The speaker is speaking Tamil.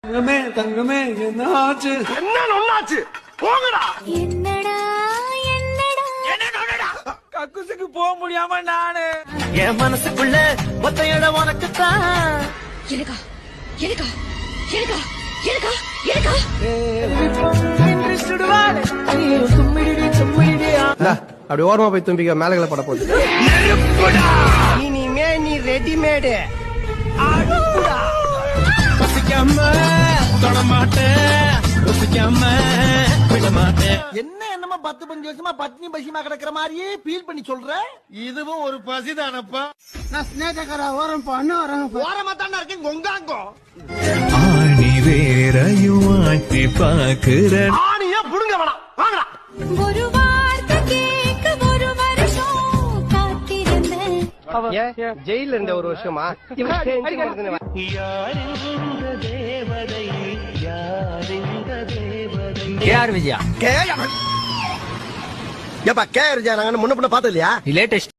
தங்கமே தங்கமே என்னாச்சு என்ன ஒண்ணாச்சு போங்கடா. என்னடா என்னடா கக்குசுக்கு போக முடியாம நானு என் மனசுக்குள்ள மொத்த இடம் உனக்குத்தான். எனக்கா எனக்கா எனக்கா எனக்கா எனக்கா அப்படி ஓரமா போய் தும்பிக்க மேலகளை பட போகுது. இனிமே நீ ரெடிமேடு. என்ன என்னமா 10-15 வருஷமா பத்னி பசிமா கிடக்குற மாதிரியே ஃபீல் பண்ணி சொல்ற. இதுவும் ஒரு பசிதானப்பா. நான் ஸ்னேகரா ஓரம் பண்ண ஓரமா தானே இருக்கேன். கொங்காங்கோ ஆணி வேறையும் ஆட்டி பாக்குற ஆணியா புடுங்க வேணாம். வாங்கடா. ஒரு வார்த்தை கேட்க ஒரு வருஷம் காத்திருந்தேன். ஜெயில இருந்த ஒரு வருஷமா கேஆர் விஜயா. ஏப்பா கேஆர் விஜயா நாங்க முன்ன பின்ன பார்த்தது இல்லையா? லேட்டஸ்ட்